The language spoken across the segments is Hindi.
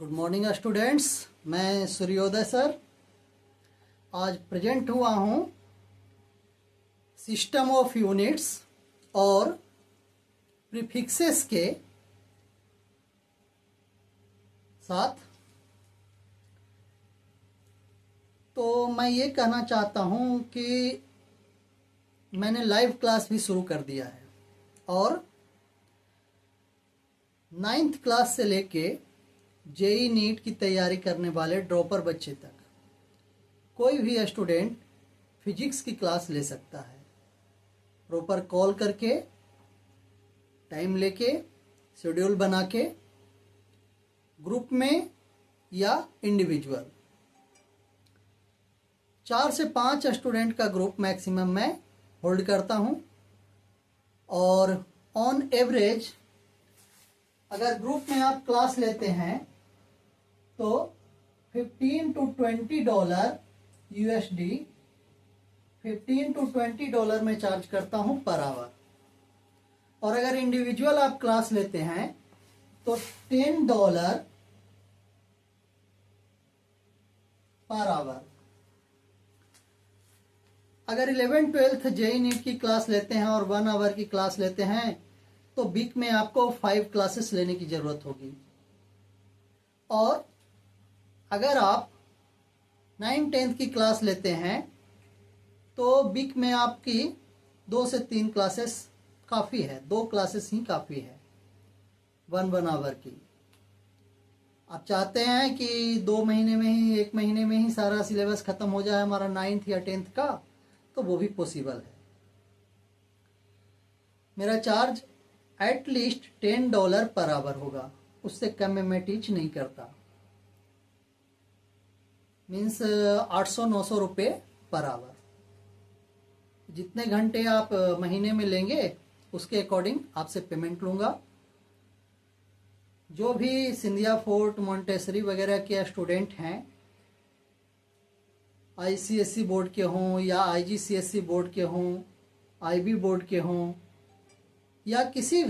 Good morning students. मैं सूर्योदय सर आज प्रेजेंट हुआ हूँ सिस्टम ऑफ यूनिट्स और प्रीफिक्सेस के साथ। तो मैं ये कहना चाहता हूँ कि मैंने लाइव क्लास भी शुरू कर दिया है और 9th क्लास से लेके जेई नीट की तैयारी करने वाले ड्रॉपर बच्चे तक कोई भी स्टूडेंट फिजिक्स की क्लास ले सकता है। प्रॉपर कॉल करके, टाइम लेके, शेड्यूल बना के, ग्रुप में या इंडिविजुअल 4 से 5 स्टूडेंट का ग्रुप मैक्सिमम मैं होल्ड करता हूँ। और ऑन एवरेज अगर ग्रुप में आप क्लास लेते हैं तो $15 to $20 USD, $15 to $20 में चार्ज करता हूं पर आवर। और अगर इंडिविजुअल आप क्लास लेते हैं तो $10 पर आवर। अगर 11th-12th जेई नीट की क्लास लेते हैं और 1 आवर की क्लास लेते हैं तो वीक में आपको 5 क्लासेस लेने की जरूरत होगी। और अगर आप 9th-10th की क्लास लेते हैं तो वीक में आपकी 2 से 3 क्लासेस काफ़ी है, 2 क्लासेस ही काफ़ी है 1 आवर की। आप चाहते हैं कि 2 महीने में ही, 1 महीने में ही सारा सिलेबस खत्म हो जाए हमारा 9th या 10th का, तो वो भी पॉसिबल है। मेरा चार्ज एटलीस्ट $10 पर आवर होगा, उससे कम में मैं टीच नहीं करता। मीन्स 800-900 रुपये पर आवर। जितने घंटे आप महीने में लेंगे उसके अकॉर्डिंग आपसे पेमेंट लूँगा। जो भी सिंधिया फोर्ट, मोंटेसरी वगैरह के स्टूडेंट हैं, ICSE बोर्ड के हों या IGCSE बोर्ड के हों, IB बोर्ड के हों या किसी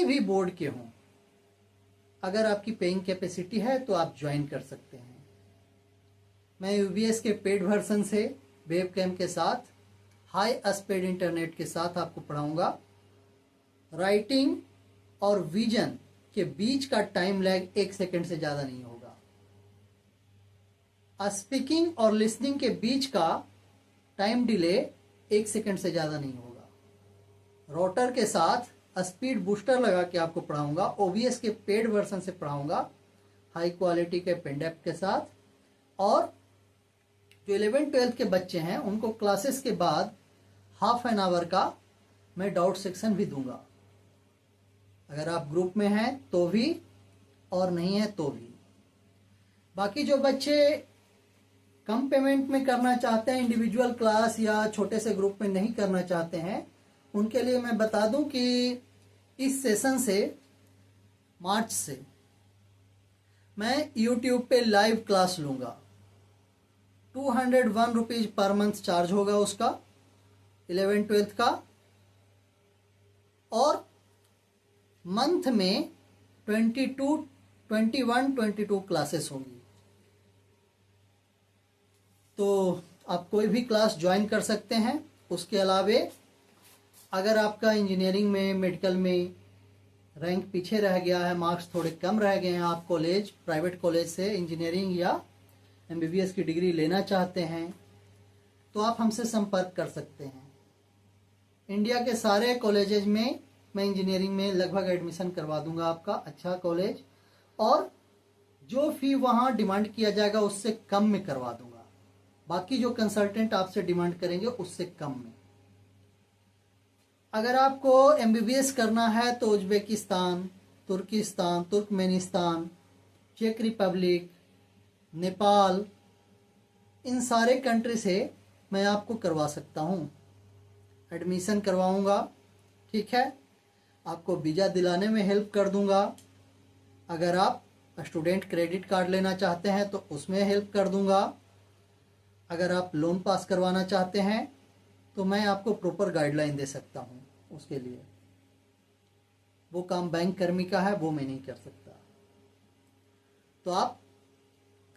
भी बोर्ड के हों, अगर आपकी पेइंग कैपेसिटी है तो आप ज्वाइन कर सकते हैं। मैं UBS के पेड वर्जन से वेब कैम के साथ हाई स्पीड इंटरनेट के साथ आपको पढ़ाऊंगा। राइटिंग और विजन के बीच का टाइम लैग 1 सेकंड से ज़्यादा नहीं होगा। स्पीकिंग और लिसनिंग के बीच का टाइम डिले 1 सेकंड से ज़्यादा नहीं होगा। रोटर के साथ स्पीड बूस्टर लगा के आपको पढ़ाऊंगा। OBS के पेड वर्जन से पढ़ाऊंगा हाई क्वालिटी के पेनड्राइव के साथ। और जो 11th-12th के बच्चे हैं उनको क्लासेस के बाद ½ एन आवर का मैं डाउट सेक्शन भी दूंगा। अगर आप ग्रुप में हैं तो भी और नहीं है तो भी। बाकी जो बच्चे कम पेमेंट में करना चाहते हैं, इंडिविजुअल क्लास या छोटे से ग्रुप में नहीं करना चाहते हैं, उनके लिए मैं बता दूं कि इस सेशन से मार्च से मैं YouTube पे लाइव क्लास लूँगा। 201 रुपीज़ पर मंथ चार्ज होगा उसका 11th-12th का। और मंथ में 21-22 क्लासेस होंगी। तो आप कोई भी क्लास ज्वाइन कर सकते हैं। उसके अलावे अगर आपका इंजीनियरिंग में, मेडिकल में रैंक पीछे रह गया है, मार्क्स थोड़े कम रह गए हैं, आप कॉलेज, प्राइवेट कॉलेज से इंजीनियरिंग या MBBS की डिग्री लेना चाहते हैं तो आप हमसे संपर्क कर सकते हैं। इंडिया के सारे कॉलेजेज में मैं इंजीनियरिंग में लगभग एडमिशन करवा दूंगा आपका, अच्छा कॉलेज। और जो फी वहाँ डिमांड किया जाएगा उससे कम में करवा दूंगा। बाकी जो कंसल्टेंट आपसे डिमांड करेंगे उससे कम में। अगर आपको MBBS करना है तो उज्बेकिस्तान, तुर्किस्तान, तुर्कमेनिस्तान, चेक रिपब्लिक, नेपाल, इन सारे कंट्री से मैं आपको करवा सकता हूँ, एडमिशन करवाऊँगा। ठीक है, आपको वीज़ा दिलाने में हेल्प कर दूँगा। अगर आप स्टूडेंट क्रेडिट कार्ड लेना चाहते हैं तो उसमें हेल्प कर दूँगा। अगर आप लोन पास करवाना चाहते हैं तो मैं आपको प्रॉपर गाइडलाइन दे सकता हूँ। उसके लिए वो काम बैंक कर्मी का है, वो मैं नहीं कर सकता। तो आप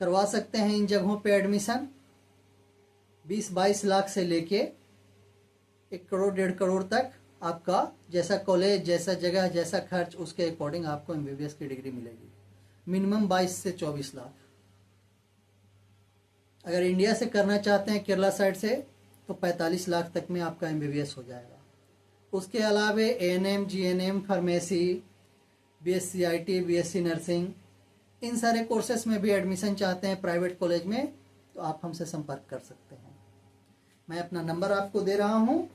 करवा सकते हैं इन जगहों पे एडमिशन। 20-22 लाख से लेके 1 करोड़ 1.5 करोड़ तक आपका जैसा कॉलेज, जैसा जगह, जैसा खर्च, उसके अकॉर्डिंग आपको एमबीबीएस की डिग्री मिलेगी। मिनिमम 22 से 24 लाख। अगर इंडिया से करना चाहते हैं केरला साइड से तो 45 लाख तक में आपका एमबीबीएस हो जाएगा। उसके अलावे ANM, GNM, pharmacy, BSc IT, BSc nursing, इन सारे कोर्सेस में भी एडमिशन चाहते हैं प्राइवेट कॉलेज में तो आप हमसे संपर्क कर सकते हैं। मैं अपना नंबर आपको दे रहा हूँ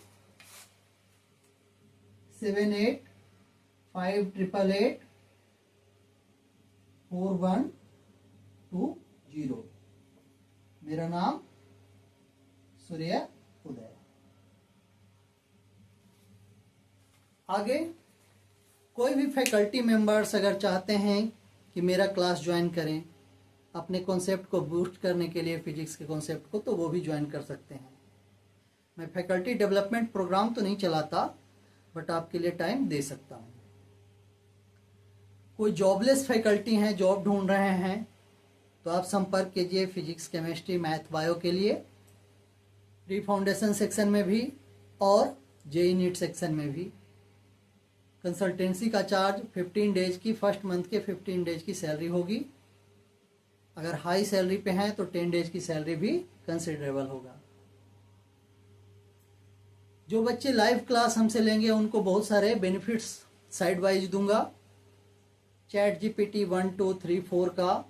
78588412। मेरा नाम सूर्य उदय। आगे कोई भी फैकल्टी मेंबर्स अगर चाहते हैं कि मेरा क्लास ज्वाइन करें अपने कॉन्सेप्ट को बूस्ट करने के लिए, फिजिक्स के कॉन्सेप्ट को, तो वो भी ज्वाइन कर सकते हैं। मैं फैकल्टी डेवलपमेंट प्रोग्राम तो नहीं चलाता, बट आपके लिए टाइम दे सकता हूँ। कोई जॉबलेस फैकल्टी हैं, जॉब ढूंढ रहे हैं, तो आप संपर्क कीजिए फिजिक्स, केमिस्ट्री, मैथ, बायो के लिए, प्री फाउंडेशन सेक्शन में भी और जेई नीट सेक्शन में भी। कंसल्टेंसी का चार्ज 15 डेज की, फर्स्ट मंथ के 15 डेज की सैलरी होगी। अगर हाई सैलरी पे हैं तो 10 डेज की सैलरी भी कंसिडरेबल होगा। जो बच्चे लाइव क्लास हमसे लेंगे उनको बहुत सारे बेनिफिट्स साइड वाइज दूंगा। चैट जीपीटी 1, 2, 3, 4 का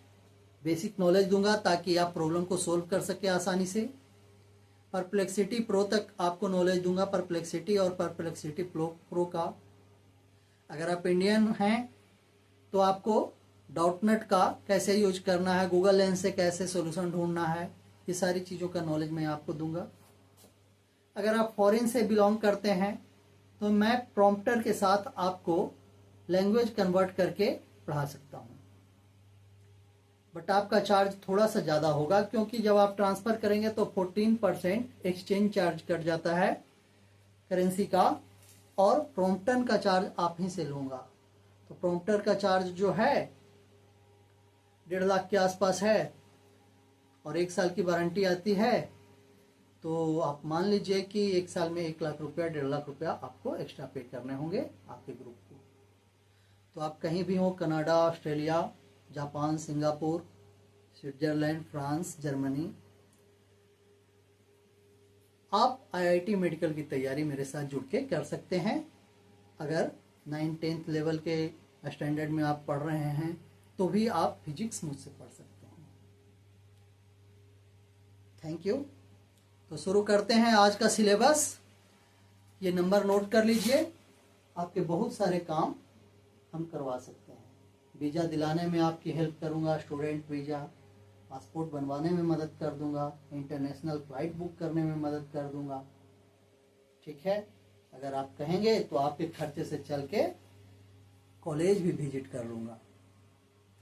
बेसिक नॉलेज दूंगा ताकि आप प्रॉब्लम को सोल्व कर सके आसानी से। परप्लेक्सिटी प्रो तक आपको नॉलेज दूंगा, परप्लेक्सिटी और परप्लेक्सिटी प्रो का। अगर आप इंडियन हैं तो आपको डाउटनट का कैसे यूज करना है, गूगल लेंस से कैसे सॉल्यूशन ढूंढना है, ये सारी चीज़ों का नॉलेज मैं आपको दूंगा। अगर आप फॉरेन से बिलोंग करते हैं तो मैं प्रॉम्प्टर के साथ आपको लैंग्वेज कन्वर्ट करके पढ़ा सकता हूँ, बट आपका चार्ज थोड़ा सा ज़्यादा होगा क्योंकि जब आप ट्रांसफ़र करेंगे तो 14% एक्सचेंज चार्ज कट जाता है करेंसी का, और प्रॉम्प्टन का चार्ज आप ही से लूँगा। तो प्रॉम्प्टर का चार्ज जो है 1.5 लाख के आसपास है और 1 साल की वारंटी आती है। तो आप मान लीजिए कि 1 साल में 1 लाख रुपया, 1.5 लाख रुपया आपको एक्स्ट्रा पे करने होंगे आपके ग्रुप को। तो आप कहीं भी हो, Canada, Australia, Japan, Singapore, Switzerland, France, Germany, आप आईआईटी मेडिकल की तैयारी मेरे साथ जुड़ के कर सकते हैं। अगर 9th-10th लेवल के स्टैंडर्ड में आप पढ़ रहे हैं तो भी आप फिजिक्स मुझसे पढ़ सकते हैं। Thank you. तो शुरू करते हैं आज का सिलेबस। ये नंबर नोट कर लीजिए, आपके बहुत सारे काम हम करवा सकते हैं। वीज़ा दिलाने में आपकी हेल्प करूंगा, स्टूडेंट वीज़ा, पासपोर्ट बनवाने में मदद कर दूंगा, इंटरनेशनल फ्लाइट बुक करने में मदद कर दूंगा। ठीक है, अगर आप कहेंगे तो आपके खर्चे से चल के कॉलेज भी विजिट कर लूँगा,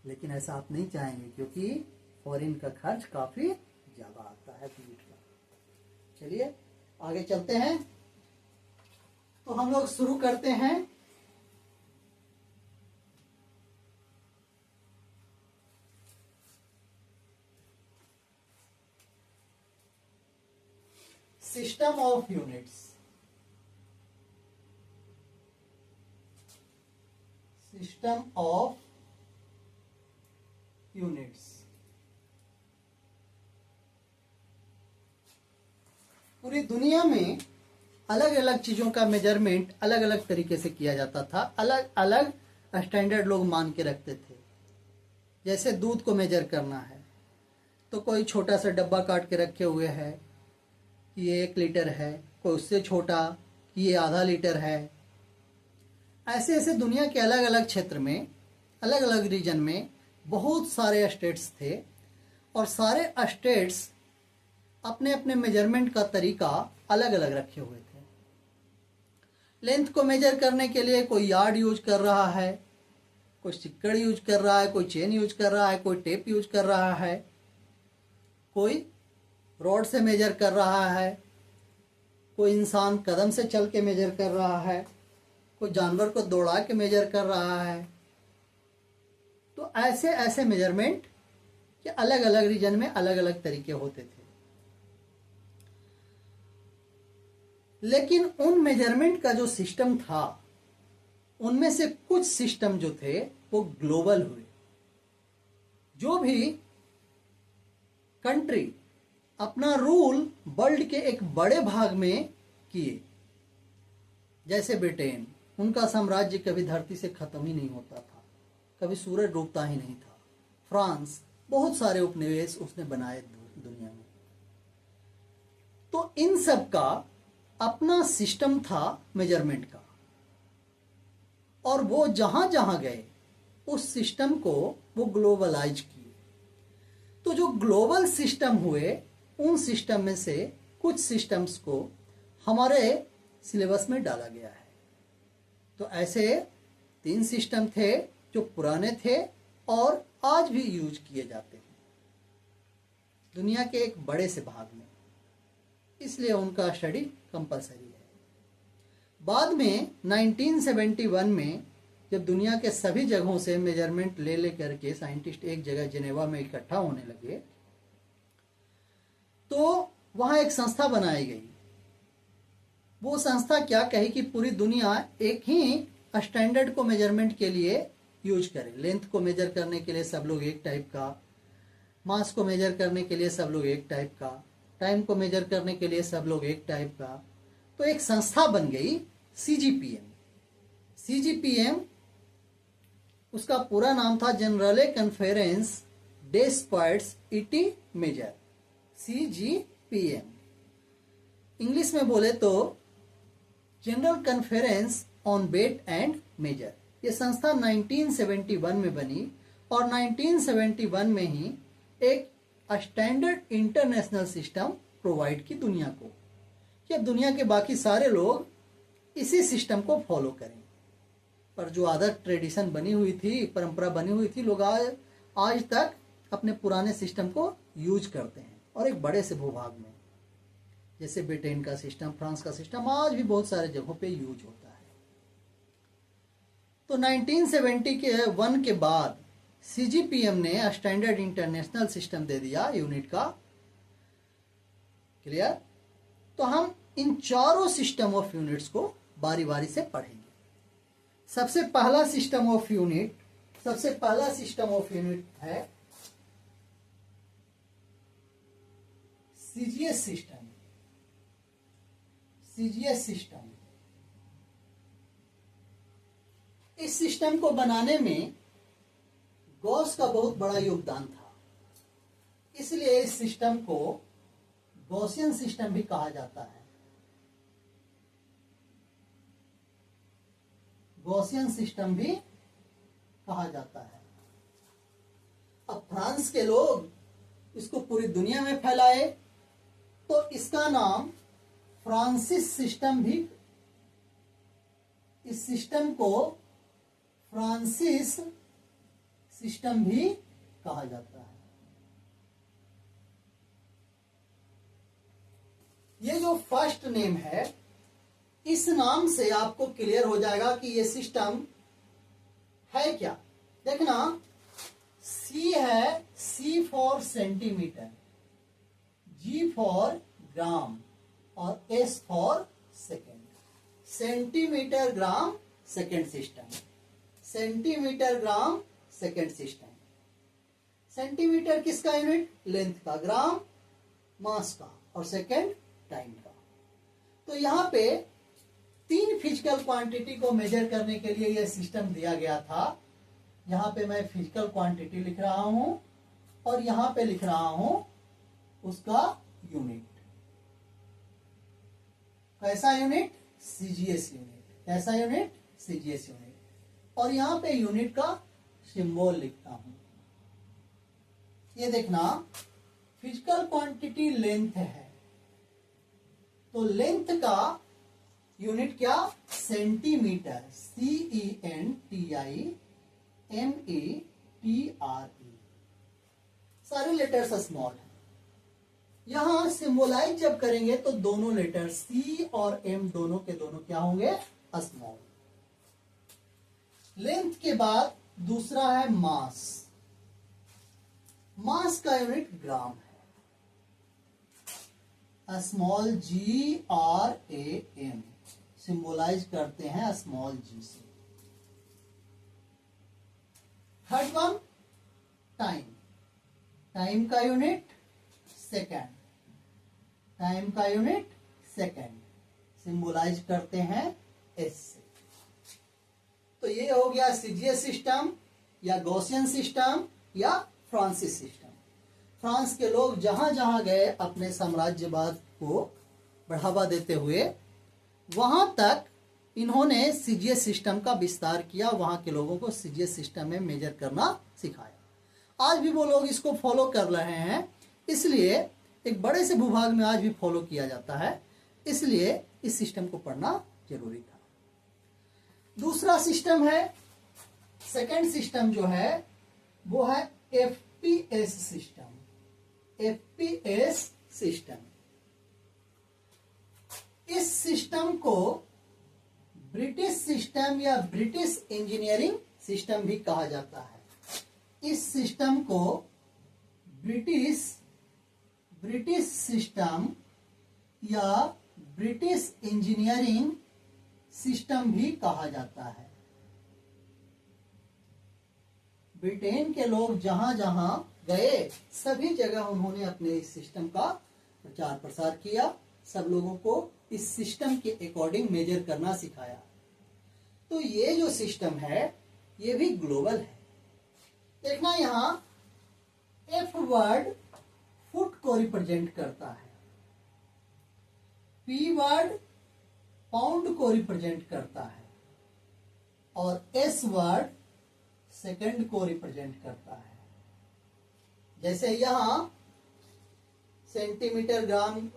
लेकिन ऐसा आप नहीं चाहेंगे क्योंकि फॉरेन का खर्च काफ़ी ज़्यादा आता है विजिट का। चलिए आगे चलते हैं। तो हम लोग शुरू करते हैं system of units. System of units पूरी दुनिया में अलग अलग चीजों का मेजरमेंट अलग अलग तरीके से किया जाता था, अलग अलग स्टैंडर्ड लोग मान के रखते थे। जैसे दूध को मेजर करना है तो कोई छोटा सा डब्बा काट के रखे हुए है कि ये 1 लीटर है, कोई उससे छोटा कि ये आधा लीटर है। ऐसे ऐसे दुनिया के अलग अलग क्षेत्र में, अलग अलग रीजन में बहुत सारे स्टेट्स थे और सारे स्टेट्स अपने अपने मेजरमेंट का तरीका अलग अलग रखे हुए थे। लेंथ को मेजर करने के लिए कोई यार्ड यूज कर रहा है, कोई सिक्कड़ यूज कर रहा है, कोई चेन यूज कर रहा है, कोई टेप यूज कर रहा है, कोई रॉड से मेजर कर रहा है, कोई इंसान कदम से चल के मेजर कर रहा है, कोई जानवर को दौड़ा के मेजर कर रहा है। तो ऐसे ऐसे मेजरमेंट कि अलग अलग रीजन में अलग अलग तरीके होते थे। लेकिन उन मेजरमेंट का जो सिस्टम था, उनमें से कुछ सिस्टम जो थे वो ग्लोबल हुए। जो भी कंट्री अपना रूल वर्ल्ड के एक बड़े भाग में किए, जैसे ब्रिटेन, उनका साम्राज्य कभी धरती से खत्म ही नहीं होता था, कभी सूरज डूबता ही नहीं था। फ्रांस, बहुत सारे उपनिवेश उसने बनाए दुनिया में। तो इन सब का अपना सिस्टम था मेजरमेंट का, और वो जहां जहां गए उस सिस्टम को वो ग्लोबलाइज किए। तो जो ग्लोबल सिस्टम हुए, उन सिस्टम में से कुछ सिस्टम्स को हमारे सिलेबस में डाला गया है। तो ऐसे 3 सिस्टम थे जो पुराने थे और आज भी यूज किए जाते हैं दुनिया के एक बड़े से भाग में, इसलिए उनका स्टडी कंपलसरी है। बाद में 1971 में जब दुनिया के सभी जगहों से मेजरमेंट ले लेकर के साइंटिस्ट एक जगह जेनेवा में इकट्ठा होने लगे, तो वहां एक संस्था बनाई गई। वो संस्था क्या कही कि पूरी दुनिया एक ही स्टैंडर्ड को मेजरमेंट के लिए यूज करे। लेंथ को मेजर करने के लिए सब लोग एक टाइप का, मास को मेजर करने के लिए सब लोग एक टाइप का, टाइम को मेजर करने के लिए सब लोग एक टाइप का। तो एक संस्था बन गई CGPM। CGPM, उसका पूरा नाम था जनरल कॉन्फ्रेंस डेस्पाइट्स इटी मेजर, CGPM। इंग्लिश में बोले तो general conference on weight and measure. ये संस्था 1971 में बनी और 1971 में ही एक स्टैंडर्ड इंटरनेशनल सिस्टम प्रोवाइड की दुनिया को, कि अब दुनिया के बाकी सारे लोग इसी सिस्टम को फॉलो करें। पर जो आदत, ट्रेडिशन बनी हुई थी, परंपरा बनी हुई थी, लोग आज तक अपने पुराने सिस्टम को यूज करते हैं। और एक बड़े से भूभाग में, जैसे ब्रिटेन का सिस्टम, फ्रांस का सिस्टम, आज भी बहुत सारे जगहों पे यूज होता है। तो 1971 के बाद CGPM ने स्टैंडर्ड इंटरनेशनल सिस्टम दे दिया यूनिट का। क्लियर? तो हम इन चारों सिस्टम ऑफ यूनिट्स को बारी बारी से पढ़ेंगे। सबसे पहला सिस्टम ऑफ यूनिट है CGS सिस्टम। इस सिस्टम को बनाने में गॉस का बहुत बड़ा योगदान था, इसलिए इस सिस्टम को गॉसियन सिस्टम भी कहा जाता है। गॉसियन सिस्टम भी कहा जाता है। अब फ्रांस के लोग इसको पूरी दुनिया में फैलाए, तो इसका नाम फ्रांसिस सिस्टम भी, इस सिस्टम को फ्रांसिस सिस्टम भी कहा जाता है। ये जो फर्स्ट नेम है, इस नाम से आपको क्लियर हो जाएगा कि ये सिस्टम है क्या। देखना, C है, C for centimetre, G for gram और S for second. Centimetre gram second system, centimetre gram second system. Centimetre किसका यूनिट? लेंथ का, ग्राम मास का, और सेकेंड टाइम का। तो यहाँ पे 3 फिजिकल क्वांटिटी को मेजर करने के लिए यह सिस्टम दिया गया था। यहाँ पे मैं फिजिकल क्वांटिटी लिख रहा हूं और यहाँ पे लिख रहा हूं उसका यूनिट। कैसा यूनिट? CGS unit. कैसा यूनिट? CGS unit. और यहाँ पे यूनिट का सिंबल लिखता हूं। ये देखना, फिजिकल क्वांटिटी लेंथ है, तो लेंथ का यूनिट क्या? Centimetre, CENTIMETRE। सारे लेटर्स स्मॉल है। यहां सिंबलाइज जब करेंगे तो दोनों लेटर C और M दोनों के दोनों क्या होंगे? स्मॉल। लेंथ के बाद दूसरा है मास। मास का यूनिट ग्राम है, स्मॉल GRAM सिंबलाइज करते हैं स्मॉल g से। थर्ड वन टाइम, टाइम का यूनिट सेकेंड, टाइम का यूनिट सेकेंड सिंबलाइज करते हैं s से। तो ये हो गया सीजीएस सिस्टम या गॉसियन सिस्टम या फ्रांसिस सिस्टम। फ्रांस के लोग जहां जहां गए अपने साम्राज्यवाद को बढ़ावा देते हुए, वहां तक इन्होंने सीजीएस सिस्टम का विस्तार किया, वहां के लोगों को सीजीएस सिस्टम में मेजर करना सिखाया। आज भी वो लोग इसको फॉलो कर रहे हैं, इसलिए एक बड़े से भूभाग में आज भी फॉलो किया जाता है, इसलिए इस सिस्टम को पढ़ना जरूरी था। दूसरा सिस्टम है, सेकंड सिस्टम जो है वो है एफपीएस सिस्टम। एफपीएस सिस्टम, इस सिस्टम को ब्रिटिश सिस्टम या ब्रिटिश इंजीनियरिंग सिस्टम भी कहा जाता है। इस सिस्टम को ब्रिटिश सिस्टम या ब्रिटिश इंजीनियरिंग सिस्टम भी कहा जाता है। ब्रिटेन के लोग जहां जहां गए सभी जगह उन्होंने अपने इस सिस्टम का प्रचार प्रसार किया, सब लोगों को इस सिस्टम के अकॉर्डिंग मेजर करना सिखाया। तो ये जो सिस्टम है ये भी ग्लोबल है। देखना यहां एफ वर्ड फुट को रिप्रेजेंट करता है, पी वर्ड पाउंड को रिप्रेजेंट करता है और एस वर्ड सेकंड को रिप्रेजेंट करता है। जैसे यहां सेंटीमीटर ग्राम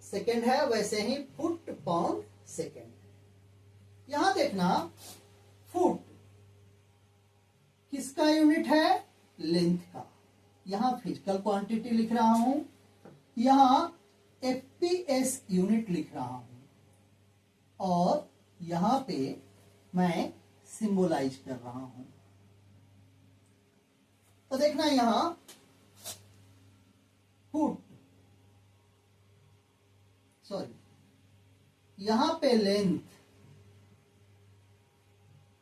सेकंड है, वैसे ही फुट पाउंड सेकंड। यहां देखना फुट किसका यूनिट है? लेंथ का। यहां फिजिकल क्वांटिटी लिख रहा हूं, यहां एफपीएस यूनिट लिख रहा हूं और यहां पे मैं सिंबलाइज कर रहा हूं। तो देखना यहां फुट, सॉरी यहां पे लेंथ,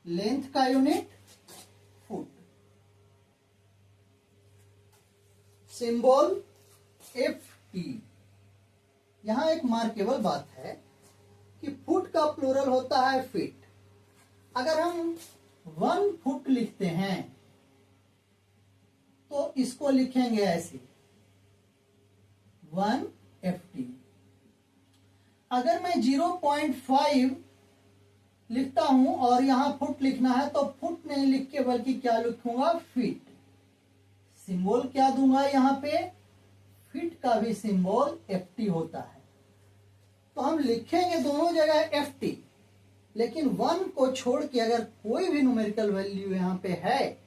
लेंथ का यूनिट फुट, सिंबल FT। यहां एक मार्केबल बात है कि फुट का प्लूरल होता है फीट। अगर हम 1 फुट लिखते हैं तो इसको लिखेंगे ऐसे 1 FT। अगर मैं 0.5 लिखता हूं और यहां फुट लिखना है तो फुट नहीं लिख के बल्कि क्या लिखूंगा? फीट। सिंबल क्या दूंगा यहां पे? फीट का भी सिंबल FT होता है। तो हम लिखेंगे दोनों जगह FT, लेकिन 1 को छोड़ के अगर कोई भी न्यूमेरिकल वैल्यू यहां पे है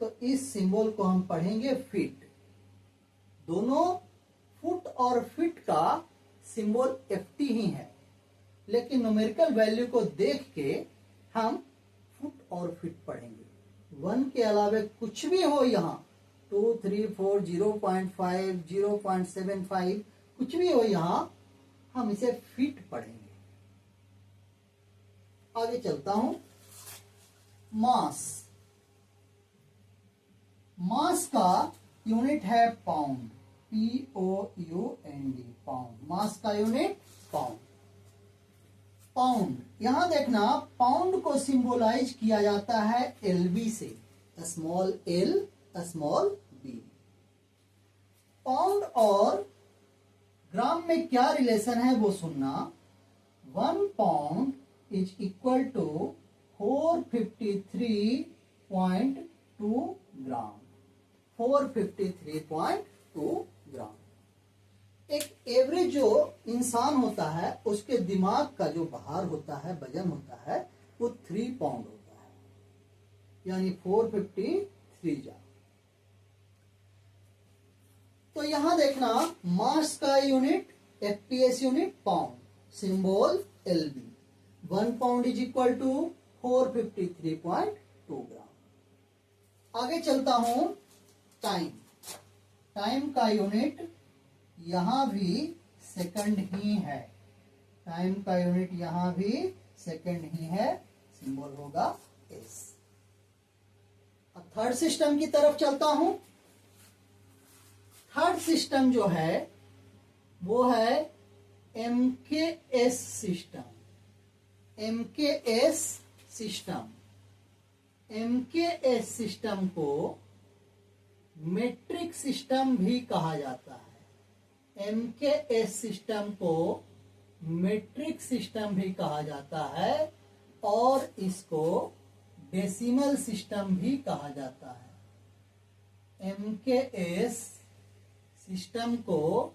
तो इस सिंबल को हम पढ़ेंगे फीट। दोनों फुट और फीट का सिंबल FT ही है, लेकिन न्यूमेरिकल वैल्यू को देख के हम फुट और फीट पढ़ेंगे। 1 के अलावा कुछ भी हो यहाँ 2, 3, 4, 0.5, 0.75 कुछ भी हो यहाँ, हम इसे फीट पढ़ेंगे। आगे चलता हूं। मास, मास का यूनिट है पाउंड, POUND, पाउंड। मास का यूनिट पाउंड। पाउंड, यहां देखना पाउंड को सिंबलाइज किया जाता है LB से, small l small b। Pound और ग्राम में क्या रिलेशन है वो सुनना। 1 पाउंड इज इक्वल टू 453.2 ग्राम। 453.2 ग्राम। एक एवरेज जो इंसान होता है उसके दिमाग का जो भार होता है, वजन होता है, वो 3 पाउंड होता है, यानी 453 जा। तो यहां देखना मास का unit FPS unit pound, symbol LB। 1 pound is equal to 453.2 gram. आगे चलता हूं। टाइम, टाइम का यूनिट यहां भी सेकंड ही है, टाइम का यूनिट यहां भी सेकंड ही है, सिंबल होगा एस। अब थर्ड सिस्टम की तरफ चलता हूं। थर्ड सिस्टम जो है वो है MKS system. MKS system, MKS system को मेट्रिक सिस्टम भी कहा जाता है। एमकेएस सिस्टम को मेट्रिक सिस्टम भी कहा जाता है और इसको डेसिमल सिस्टम भी कहा जाता है। एमकेएस सिस्टम को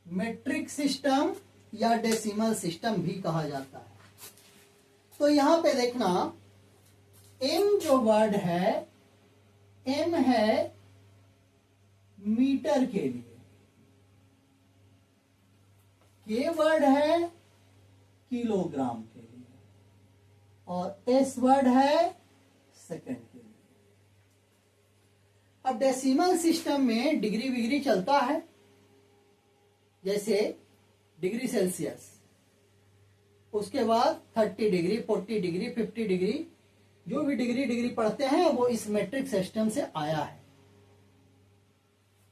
मेट्रिक सिस्टम या डेसिमल सिस्टम भी कहा जाता है। तो यहां पे देखना, एम जो वर्ड है, एम है मीटर के लिए, के वर्ड है किलोग्राम के लिए, और एस वर्ड है सेकंड के लिए। अब डेसिमल सिस्टम में डिग्री विग्री चलता है, जैसे डिग्री सेल्सियस, उसके बाद 30 डिग्री, 40 डिग्री, 50 डिग्री, जो भी डिग्री पढ़ते हैं वो इस मेट्रिक सिस्टम से आया है।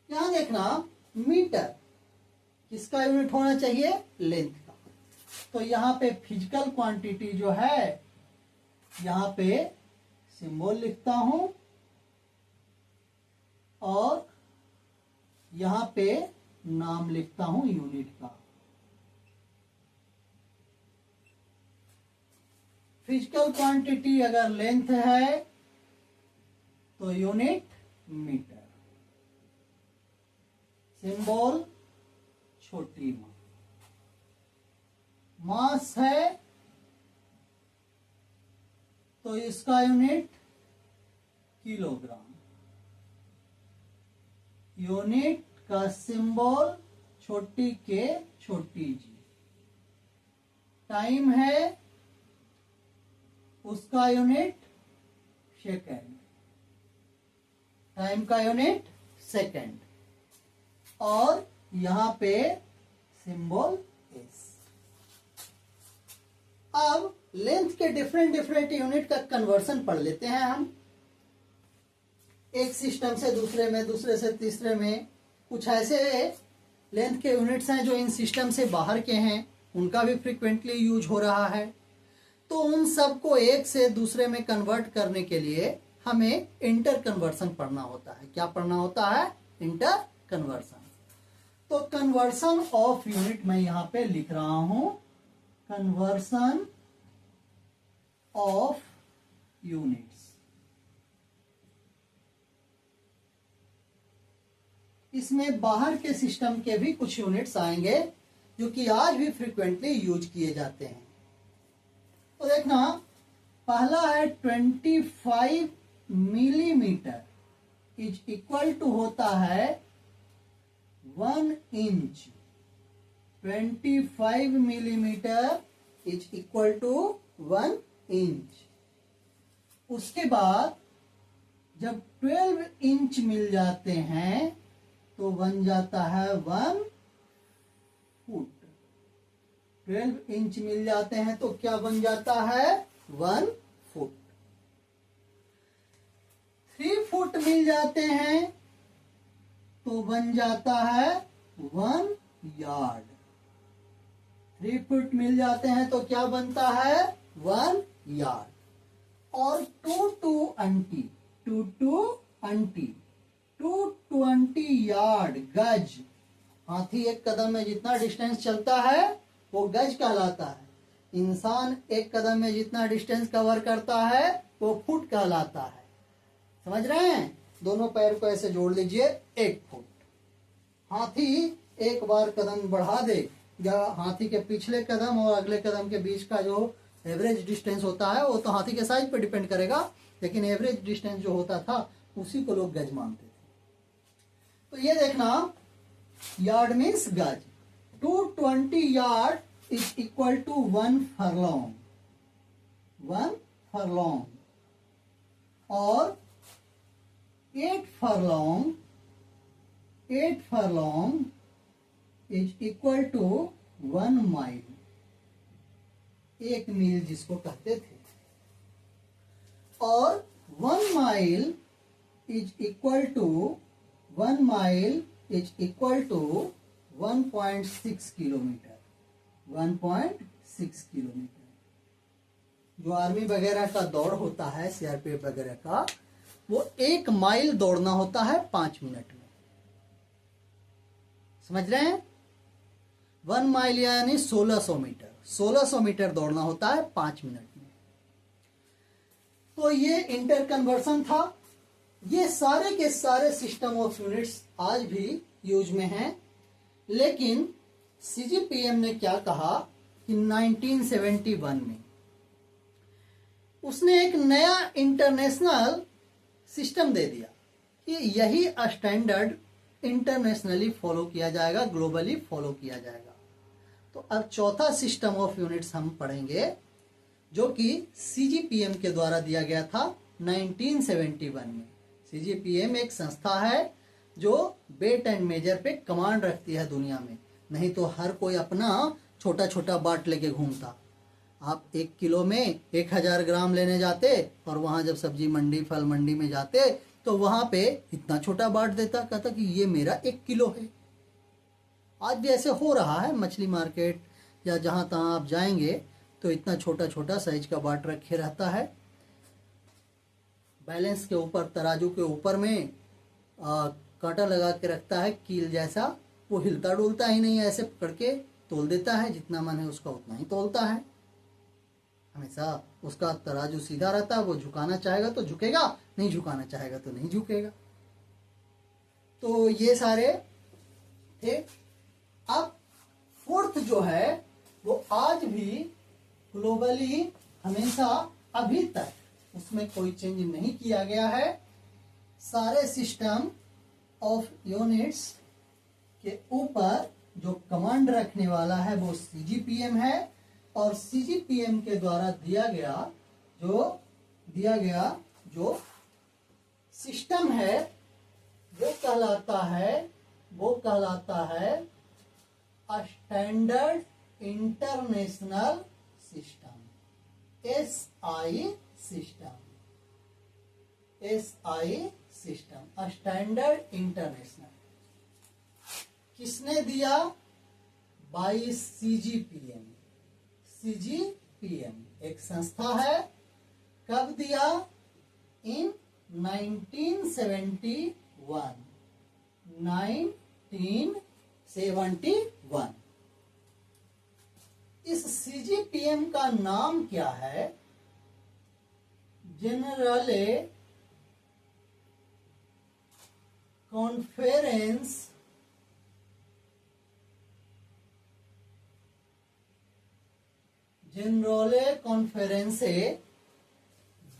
यहां देखना, मीटर किसका यूनिट होना चाहिए? लेंथ का। तो यहां पे फिजिकल क्वांटिटी जो है, यहां पे सिंबल लिखता हूं और यहां पे नाम लिखता हूं यूनिट का। फिजिकल क्वांटिटी अगर लेंथ है तो यूनिट मीटर, सिंबल छोटी मां। मास है तो इसका यूनिट किलोग्राम, यूनिट का सिंबल छोटी के छोटी जी। टाइम है उसका यूनिट सेकंड, टाइम का यूनिट सेकंड, और यहां पे सिंबल एस। अब लेंथ के डिफरेंट यूनिट का कन्वर्सन पढ़ लेते हैं हम, एक सिस्टम से दूसरे में, दूसरे से तीसरे में। कुछ ऐसे लेंथ के यूनिट्स हैं जो इन सिस्टम से बाहर के हैं, उनका भी फ्रीक्वेंटली यूज हो रहा है। तो उन सबको एक से दूसरे में कन्वर्ट करने के लिए हमें इंटर कन्वर्सन पढ़ना होता है। क्या पढ़ना होता है? Inter conversion. तो कन्वर्सन ऑफ यूनिट मैं यहां पे लिख रहा हूं, कन्वर्सन ऑफ यूनिट्स। इसमें बाहर के सिस्टम के भी कुछ यूनिट्स आएंगे जो कि आज भी फ्रीक्वेंटली यूज किए जाते हैं। तो देखना, पहला है 25 मिलीमीटर इज इक्वल टू होता है 1 inch. 25 millimetre is equal to 1 inch. उसके बाद जब 12 इंच मिल जाते हैं तो बन जाता है 1 फुट। 12 इंच मिल जाते हैं तो क्या बन जाता है? 1 फुट। 3 फुट मिल जाते हैं तो बन जाता है 1 यार्ड। 3 फुट मिल जाते हैं तो क्या बनता है? 1 यार्ड। और 220 यार्ड, गज। हाथी एक कदम में जितना डिस्टेंस चलता है वो गज कहलाता है। इंसान एक कदम में जितना डिस्टेंस कवर करता है वो फुट कहलाता है। समझ रहे हैं? दोनों पैर को ऐसे जोड़ लीजिए, 1 फुट। हाथी एक बार कदम बढ़ा दे, या हाथी के पिछले कदम और अगले कदम के बीच का जो एवरेज डिस्टेंस होता है वो तो हाथी के साइज पे डिपेंड करेगा, लेकिन एवरेज डिस्टेंस जो होता था उसी को लोग गज मानते थे। तो ये देखना, यार्ड मीन्स गज। 220 yard is equal to 1 furlong. 1 furlong, और 8 furlong is equal to 1 mile, 1 मील जिसको कहते थे, और 1 mile is equal to 1.6 kilometre, 1.6 kilometre. जो आर्मी वगैरह का दौड़ होता है, सीआरपीएफ वगैरह का, वो 1 माइल दौड़ना होता है 5 मिनट में। समझ रहे हैं? 1 माइल यानी 1600 मीटर, 1600 मीटर दौड़ना होता है 5 मिनट में। तो ये इंटर कन्वर्सन था। ये सारे के सारे सिस्टम ऑफ यूनिट्स आज भी यूज में हैं, लेकिन सीजीपीएम ने क्या कहा कि 1971 में उसने एक नया इंटरनेशनल सिस्टम दे दिया कि यही स्टैंडर्ड इंटरनेशनली फॉलो किया जाएगा, ग्लोबली फॉलो किया जाएगा। तो अब चौथा सिस्टम ऑफ यूनिट्स हम पढ़ेंगे, जो कि सीजीपीएम के द्वारा दिया गया था 1971 में। सीजीपीएम एक संस्था है जो वेट एंड मेजर पे कमांड रखती है दुनिया में। नहीं तो हर कोई अपना छोटा छोटा बाट लेके घूमता। आप 1 किलो में 1000 ग्राम लेने जाते, और वहां जब सब्जी मंडी, फल मंडी में जाते, तो वहां पे इतना छोटा बाट देता, कहता कि ये मेरा 1 किलो है। आज भी ऐसे हो रहा है, मछली मार्केट या जहां तहां आप जाएंगे तो इतना छोटा छोटा साइज का बाट रखे रहता है। बैलेंस के ऊपर, तराजू के ऊपर में कांटा लगा के रखता है, कील जैसा। वो हिलता डुलता ही नहीं है, ऐसे पकड़ के तोल देता है, जितना मन है उसका उतना ही तोलता है। हमेशा उसका तराजू सीधा रहता है। वो झुकाना चाहेगा तो झुकेगा, नहीं झुकाना चाहेगा तो नहीं झुकेगा। तो ये सारे थे। अब फोर्थ जो है वो आज भी ग्लोबली हमेशा अभी तक उसमें कोई चेंज नहीं किया गया है। सारे सिस्टम ऑफ यूनिट्स के ऊपर जो कमांड रखने वाला है वो सीजीपीएम है, और सीजीपीएम के द्वारा दिया गया जो सिस्टम है वो कहलाता है standard international system, SI system, standard international. किसने दिया? बाई सीजीपीएम। सीजीपीएम एक संस्था है। कब दिया? इन 1971। 1971। इस सीजीपीएम का नाम क्या है? जनरल कॉन्फ्रेंसे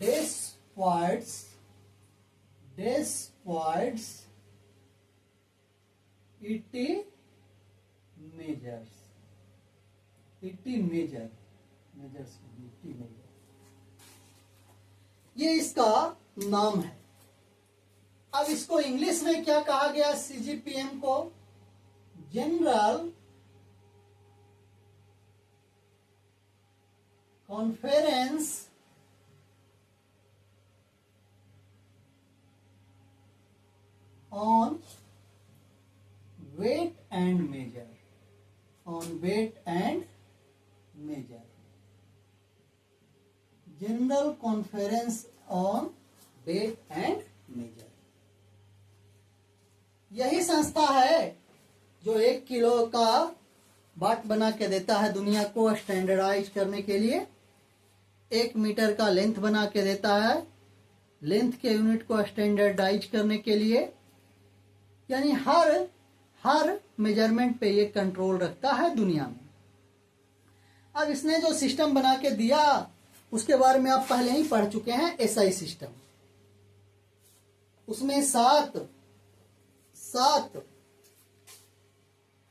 despoids इटी मेजर्स। ये इसका नाम है। अब इसको इंग्लिश में क्या कहा गया? सीजीपीएम को general conference on weight and measure, general conference on weight and measure. यही संस्था है जो 1 किलो का बाट बना के देता है दुनिया को स्टैंडर्डाइज करने के लिए। 1 मीटर का लेंथ बना के देता है लेंथ के यूनिट को स्टैंडर्डाइज करने के लिए। यानी हर मेजरमेंट पे ये कंट्रोल रखता है दुनिया में। अब इसने जो सिस्टम बना के दिया उसके बारे में आप पहले ही पढ़ चुके हैं, एसआई सिस्टम। उसमें 7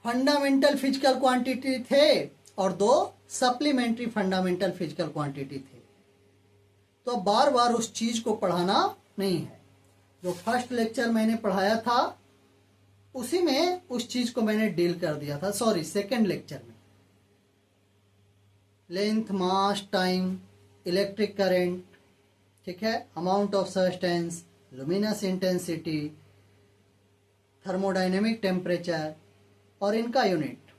फंडामेंटल फिजिकल क्वांटिटी थे और 2 सप्लीमेंट्री फंडामेंटल फिजिकल क्वांटिटी थे। तो अब बार बार उस चीज को पढ़ाना नहीं है। जो फर्स्ट लेक्चर मैंने पढ़ाया था उसी में उस चीज को मैंने डील कर दिया था, सॉरी सेकेंड लेक्चर में। लेंथ, मास, टाइम, इलेक्ट्रिक करंट, ठीक है, amount of substance, luminous intensity, thermodynamic temperature और इनका यूनिट,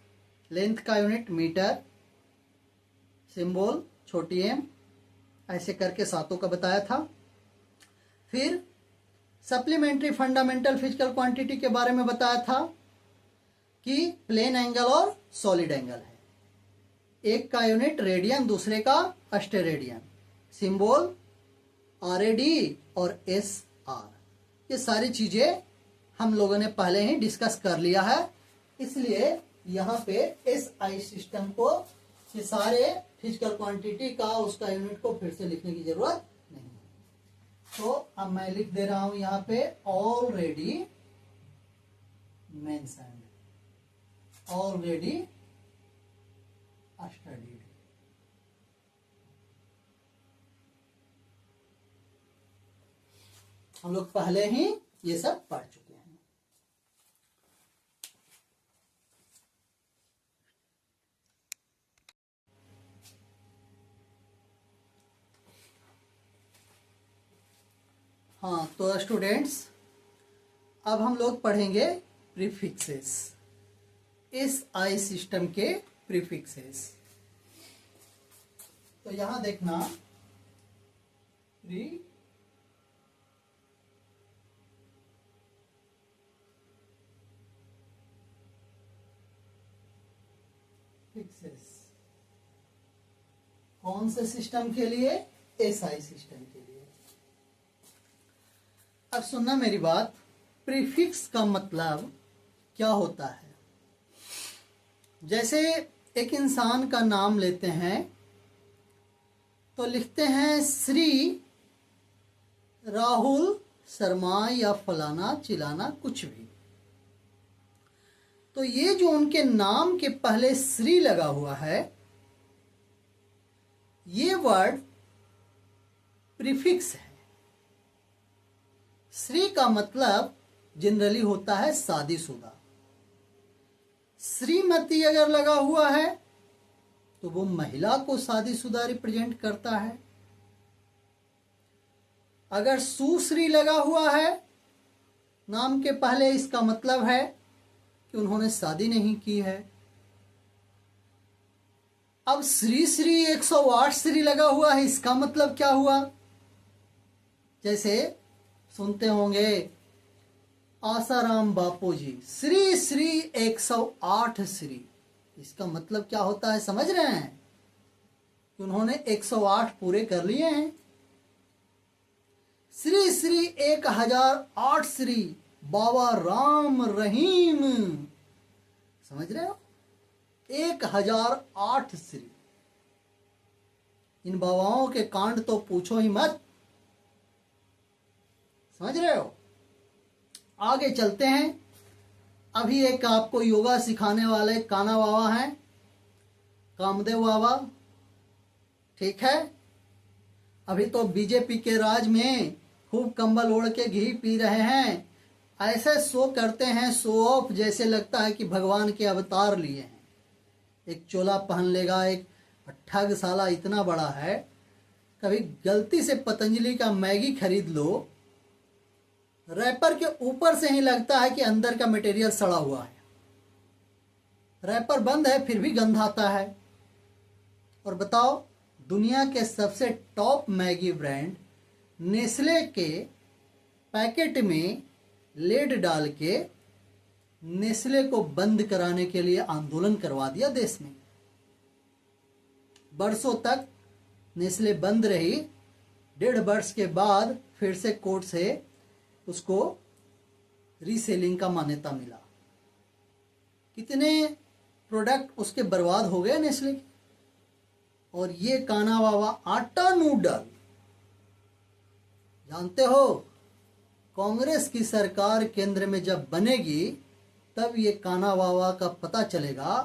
लेंथ का यूनिट मीटर, सिंबल छोटी एम, ऐसे करके सातों का बताया था। फिर सप्लीमेंट्री फंडामेंटल फिजिकल क्वांटिटी के बारे में बताया था कि प्लेन एंगल और सॉलिड एंगल है, एक का यूनिट रेडियन, दूसरे का अस्टेरेडियन, सिंबल RAD और SR। ये सारी चीजें हम लोगों ने पहले ही डिस्कस कर लिया है, इसलिए यहाँ पे SI सिस्टम को, ये सारे फिजिकल क्वांटिटी का उसका यूनिट को फिर से लिखने की जरूरत नहीं है। तो अब मैं लिख दे रहा हूं यहाँ पे ऑलरेडी मेंशन्ड, ऑलरेडी स्टडीड। हम लोग पहले ही ये सब पढ़ चुके हैं। हाँ, तो स्टूडेंट्स अब हम लोग पढ़ेंगे प्रीफिक्सेस, SI सिस्टम के प्रीफिक्सेस। तो यहां देखना, प्रीफिक्सेस कौन से सिस्टम के लिए? SI सिस्टम के लिए। अब सुनना मेरी बात, प्रीफिक्स का मतलब क्या होता है? जैसे एक इंसान का नाम लेते हैं तो लिखते हैं श्री राहुल शर्मा या फलाना चिलाना कुछ भी। तो ये जो उनके नाम के पहले श्री लगा हुआ है, ये वर्ड प्रीफिक्स है। श्री का मतलब जनरली होता है शादीशुदा। श्रीमती अगर लगा हुआ है तो वो महिला को शादीशुदा रिप्रेजेंट करता है। अगर सुश्री लगा हुआ है नाम के पहले, इसका मतलब है कि उन्होंने शादी नहीं की है। अब श्री श्री 108 श्री लगा हुआ है, इसका मतलब क्या हुआ? जैसे सुनते होंगे आसाराम बापू जी श्री श्री 108 श्री, इसका मतलब क्या होता है समझ रहे हैं? कि उन्होंने 108 पूरे कर लिए हैं। श्री श्री 1008 श्री बाबा राम रहीम, समझ रहे हो? 1008 श्री। इन बाबाओं के कांड तो पूछो ही मत, समझ रहे हो? आगे चलते हैं। अभी एक आपको योगा सिखाने वाले काना बाबा हैं, कामदेव बाबा, ठीक है। अभी तो बीजेपी के राज में खूब कंबल ओढ़ के घी पी रहे हैं, ऐसे शो करते हैं, शो ऑफ, जैसे लगता है कि भगवान के अवतार लिए हैं। एक चोला पहन लेगा, एक ठग साला इतना बड़ा है। कभी गलती से पतंजलि का मैगी खरीद लो, रैपर के ऊपर से ही लगता है कि अंदर का मटेरियल सड़ा हुआ है। रैपर बंद है फिर भी गंध आता है। और बताओ, दुनिया के सबसे टॉप मैगी ब्रांड नेस्ले के पैकेट में लेड डाल के नेस्ले को बंद कराने के लिए आंदोलन करवा दिया देश में। बरसों तक नेस्ले बंद रही, 1.5 वर्ष के बाद फिर से कोर्ट से उसको रीसेलिंग का मान्यता मिला। कितने प्रोडक्ट उसके बर्बाद हो गए नेस्ले के। और ये काना बाबा आटा नूडल, जानते हो कांग्रेस की सरकार केंद्र में जब बनेगी तब ये काना बाबा का पता चलेगा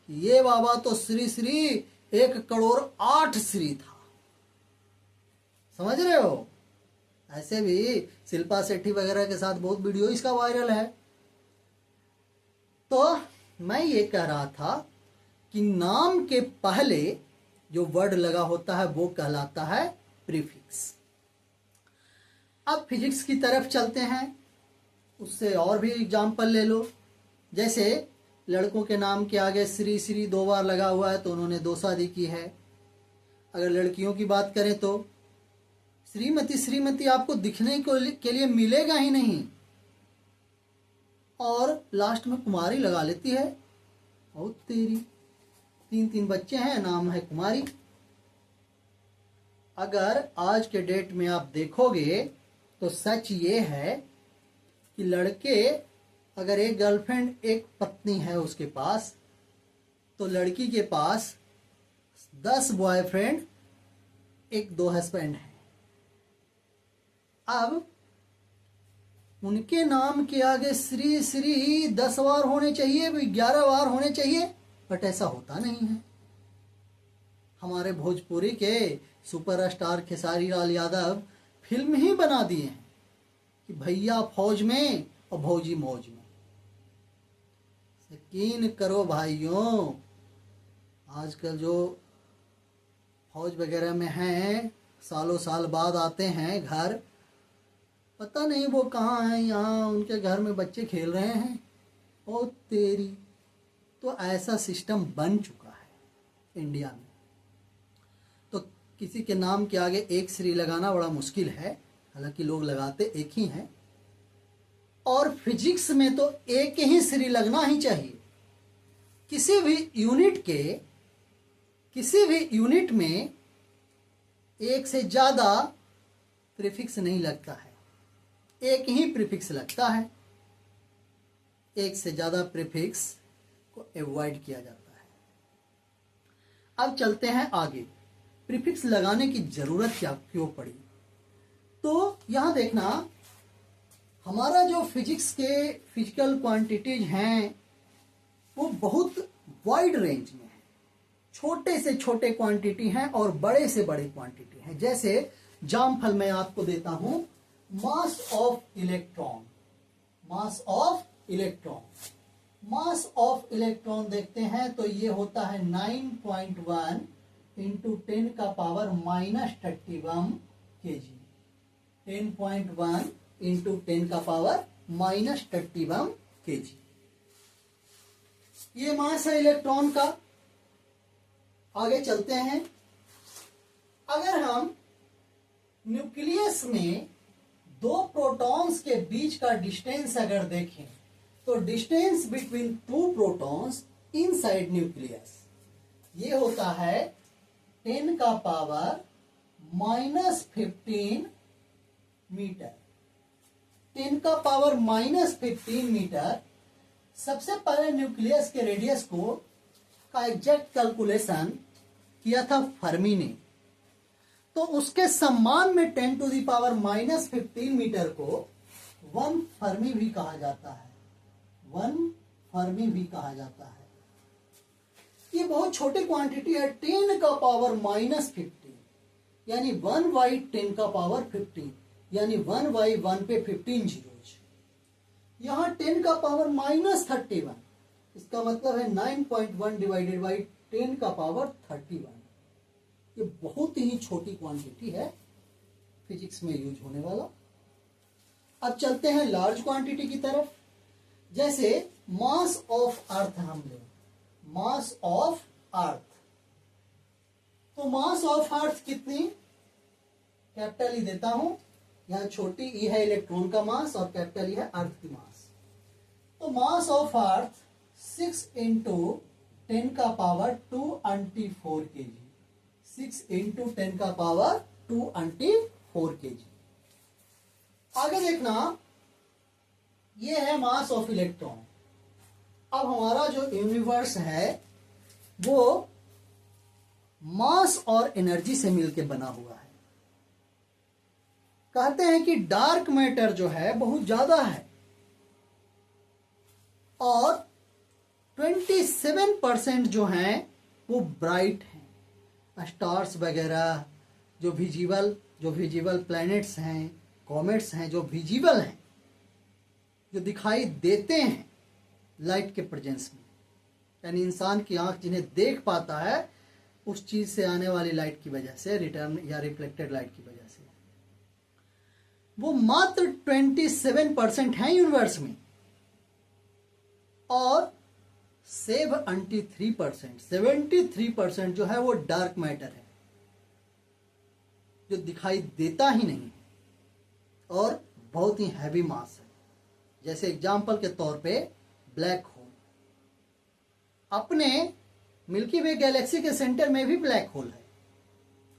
कि ये बाबा तो श्री श्री 1 करोड़ 8 श्री था। समझ रहे हो? ऐसे भी शिल्पा शेट्टी वगैरह के साथ बहुत वीडियो इसका वायरल है। तो मैं ये कह रहा था कि नाम के पहले जो वर्ड लगा होता है वो कहलाता है प्रीफिक्स। अब फिजिक्स की तरफ चलते हैं, उससे और भी एग्जाम्पल ले लो। जैसे लड़कों के नाम के आगे श्री श्री 2 बार लगा हुआ है तो उन्होंने 2 शादी की है। अगर लड़कियों की बात करें तो श्रीमती श्रीमती आपको दिखने के लिए मिलेगा ही नहीं, और लास्ट में कुमारी लगा लेती है। और तेरी 3 बच्चे हैं, नाम है कुमारी। अगर आज के डेट में आप देखोगे तो सच ये है कि लड़के, अगर एक गर्लफ्रेंड एक पत्नी है उसके पास, तो लड़की के पास 10 बॉयफ्रेंड 1-2 हस्बैंड हैं। अब उनके नाम के आगे श्री श्री 10 बार होने चाहिए, 11 बार होने चाहिए, बट ऐसा होता नहीं है। हमारे भोजपुरी के सुपरस्टार खेसारी लाल यादव फिल्म ही बना दिए हैं कि भैया फौज में और भौजी मौज में। यकीन करो भाइयों, आजकल जो फौज वगैरह में हैं, सालों साल बाद आते हैं घर, पता नहीं वो कहाँ हैं, यहाँ उनके घर में बच्चे खेल रहे हैं। ओ तेरी, तो ऐसा सिस्टम बन चुका है इंडिया में। तो किसी के नाम के आगे एक श्री लगाना बड़ा मुश्किल है, हालांकि लोग लगाते एक ही हैं। और फिजिक्स में तो एक ही श्री लगना ही चाहिए। किसी भी यूनिट में एक से ज्यादा प्रीफिक्स नहीं लगता है, एक ही प्रीफिक्स लगता है। एक से ज्यादा प्रीफिक्स को अवॉइड किया जाता है। अब चलते हैं आगे, प्रीफिक्स लगाने की जरूरत क्यों पड़ी। तो यहां देखना, हमारा जो फिजिक्स के फिजिकल क्वांटिटीज हैं वो बहुत वाइड रेंज में है। छोटे से छोटे क्वांटिटी हैं और बड़े से बड़े क्वांटिटी हैं। जैसे एग्जाम्पल मैं आपको देता हूं, mass of electron. Mass of electron देखते हैं तो ये होता है 9.1 इंटू 10 का पावर -31 kg। 10.1 इंटू 10 का पावर -31 kg, ये मास है इलेक्ट्रॉन का। आगे चलते हैं, अगर हम न्यूक्लियस में 2 प्रोटॉन्स के बीच का डिस्टेंस अगर देखें तो distance between 2 protons inside nucleus ये होता है 10 का पावर -15 मीटर। 10 का पावर -15 मीटर। सबसे पहले न्यूक्लियस के रेडियस का एग्जैक्ट कैलकुलेशन किया था फर्मी ने, तो उसके सम्मान में 10 टू द पावर -15 मीटर को 1 फर्मी भी कहा जाता है। 1 फर्मी भी कहा जाता है। ये बहुत छोटी क्वांटिटी है, 10 का पावर -15, यानी 1/10 का पावर 15, यानी 1/1 पे 15 जीरोज। यहां 10 का पावर -31, इसका मतलब है 9.1 डिवाइडेड बाई 10 का पावर 31। ये बहुत ही छोटी क्वांटिटी है फिजिक्स में यूज होने वाला। अब चलते हैं लार्ज क्वांटिटी की तरफ। जैसे मास ऑफ अर्थ हम लें, मास ऑफ अर्थ, तो मास ऑफ अर्थ कितनी, कैपिटल ई देता हूं, यहां छोटी ई है इलेक्ट्रॉन का मास और कैपिटल ई है अर्थ की मास। तो मास ऑफ अर्थ 6 इंटू 10 का पावर 2/4 kg। 6 इंटू 10 का पावर 2/4 kg। आगे देखना, ये है मास ऑफ इलेक्ट्रॉन। अब हमारा जो यूनिवर्स है वो मास और एनर्जी से मिलकर बना हुआ है। कहते हैं कि डार्क मैटर जो है बहुत ज्यादा है और 27% जो हैं वो ब्राइट हैं। स्टार्स वगैरह, जो विजिबल प्लैनेट्स हैं, कॉमेट्स हैं, जो विजिबल हैं, जो दिखाई देते हैं लाइट के प्रेजेंस में, यानी इंसान की आंख जिन्हें देख पाता है उस चीज से आने वाली लाइट की वजह से, रिटर्न या रिफ्लेक्टेड लाइट की वजह से, वो मात्र 27% है यूनिवर्स में। और 73% जो है वो डार्क मैटर है, जो दिखाई देता ही नहीं और बहुत ही हैवी मास है। जैसे एग्जाम्पल के तौर पे ब्लैक होल, अपने मिल्की वे गैलेक्सी के सेंटर में भी ब्लैक होल है,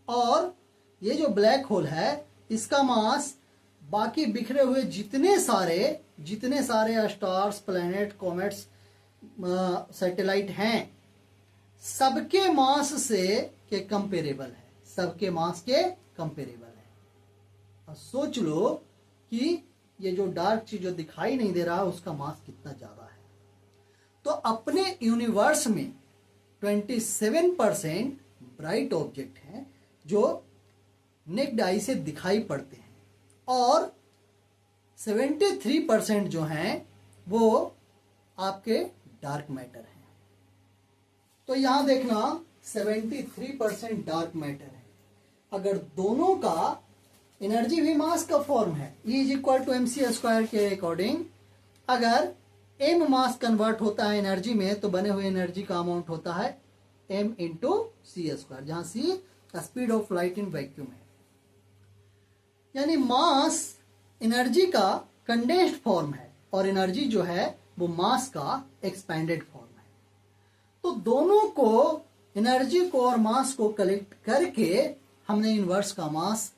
और ये जो ब्लैक होल है इसका मास बाकी बिखरे हुए जितने सारे स्टार्स, प्लैनेट, कॉमेट्स, सैटेलाइट हैं, सबके मास से के कंपेरेबल है, सबके मास के कंपेरेबल है। और सोच लो कि ये जो डार्क चीज जो दिखाई नहीं दे रहा उसका मास कितना ज्यादा है। तो अपने यूनिवर्स में 27% ब्राइट ऑब्जेक्ट हैं जो नेक्ड आई से दिखाई पड़ते हैं, और 73% जो हैं वो आपके डार्क मैटर हैं। तो यहां देखना 73% डार्क मैटर है। अगर दोनों का एनर्जी भी मास का फॉर्म है, E = mc² के अकॉर्डिंग, अगर m मास कन्वर्ट होता है एनर्जी में तो बने हुए एनर्जी का अमाउंट होता है m × c², जहां c speed of light in vacuum है। यानी मास एनर्जी का कंडेंस्ड फॉर्म है और एनर्जी जो है वो मास का एक्सपैंडेड फॉर्म है। तो दोनों को, एनर्जी को और मास को कलेक्ट करके हमने यूनिवर्स का मास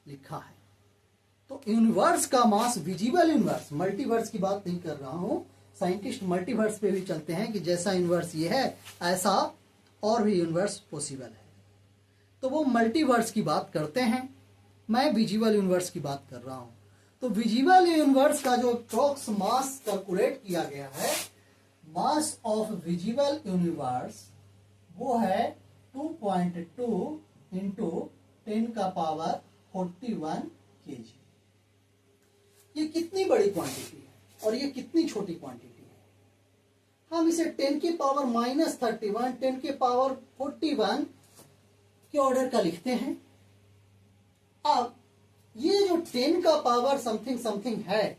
लिखा है। तो यूनिवर्स का मास, विजिबल यूनिवर्स, मल्टीवर्स की बात नहीं कर रहा हूं, साइंटिस्ट मल्टीवर्स पे भी चलते हैं कि जैसा यूनिवर्स ये है ऐसा और भी यूनिवर्स पॉसिबल है, तो वो मल्टीवर्स की बात करते हैं। मैं विजिबल यूनिवर्स की बात कर रहा हूं। तो विजिबल यूनिवर्स का जो अप्रॉक्स मास कैलकुलेट किया गया है, मास ऑफ विजिबल यूनिवर्स वो है 2.2 × 10⁻41 kg। ये कितनी बड़ी क्वांटिटी है और ये कितनी छोटी क्वांटिटी है। हम इसे 10⁻31 10⁻41 के ऑर्डर का लिखते हैं। अब ये जो 10 का पावर समथिंग समथिंग है,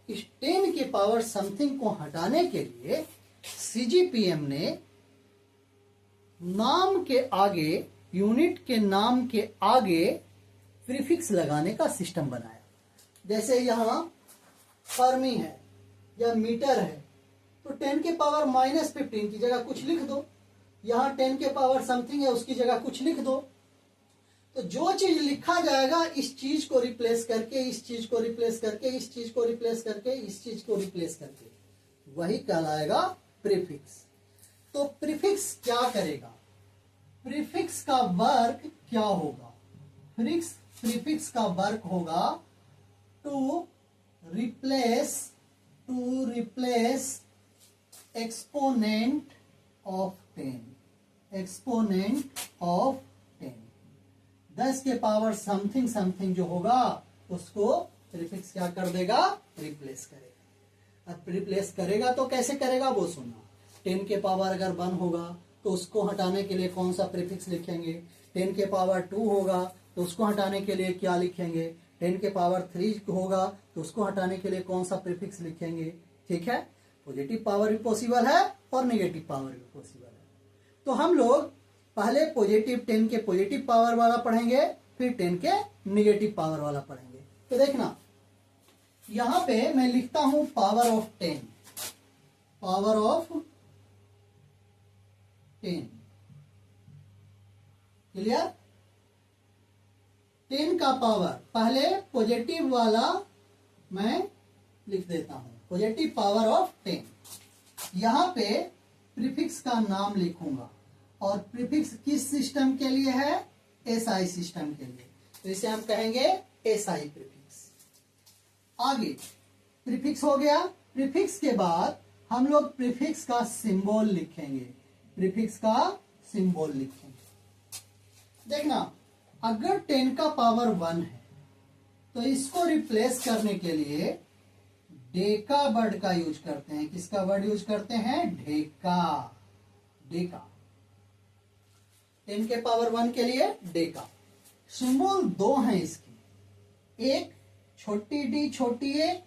इस 10 के पावर समथिंग को हटाने के लिए CGPM ने नाम के आगे, यूनिट के नाम के आगे प्रीफिक्स लगाने का सिस्टम बनाया। जैसे यहां फर्मी है या मीटर है तो 10 के पावर -15 की जगह कुछ लिख दो, यहां 10 के पावर समथिंग है उसकी जगह कुछ लिख दो। तो जो चीज लिखा जाएगा इस चीज को रिप्लेस करके, इस चीज को रिप्लेस करके, इस चीज को रिप्लेस करके, इस चीज को रिप्लेस करके, वही कहलाएगा प्रीफिक्स। तो प्रीफिक्स क्या करेगा, प्रीफिक्स का वर्क क्या होगा? प्रीफिक्स का वर्क होगा टू रिप्लेस एक्सपोनेंट ऑफ 10। 10 के पावर समथिंग समथिंग जो होगा उसको प्रीफिक्स क्या कर देगा, रिप्लेस करेगा। अब रिप्लेस करेगा तो कैसे करेगा वो सुनना। 10 के पावर अगर 1 होगा तो उसको हटाने के लिए कौन सा प्रीफिक्स लिखेंगे। 10 के पावर 2 होगा तो उसको हटाने के लिए क्या लिखेंगे। 10 के पावर 3 होगा तो उसको हटाने के लिए कौन सा प्रीफिक्स लिखेंगे। ठीक है, पॉजिटिव पावर भी पॉसिबल है और नेगेटिव पावर भी पॉसिबल है। तो हम लोग पहले 10 के पॉजिटिव पावर वाला पढ़ेंगे, फिर 10 के नेगेटिव पावर वाला पढ़ेंगे। तो देखना यहां पे मैं लिखता हूं power of 10, power of 10, clear. 10 का पावर, पहले पॉजिटिव वाला मैं लिख देता हूं, पॉजिटिव पावर ऑफ 10। यहां पे प्रीफिक्स का नाम लिखूंगा और प्रीफिक्स किस सिस्टम के लिए है, एसआई सिस्टम के लिए, तो इसे हम कहेंगे एसआई प्रीफिक्स। आगे प्रीफिक्स हो गया। प्रीफिक्स के बाद हम लोग प्रीफिक्स का सिंबल लिखेंगे, प्रीफिक्स का सिंबल लिखेंगे। देखना अगर 10 का पावर 1 है तो इसको रिप्लेस करने के लिए डेका वर्ड का यूज करते हैं। किसका वर्ड यूज करते हैं? ढेका। डेका 10 के पावर 1 के लिए डेका। सिंबल दो हैं इसके, एक छोटी डी छोटी ए,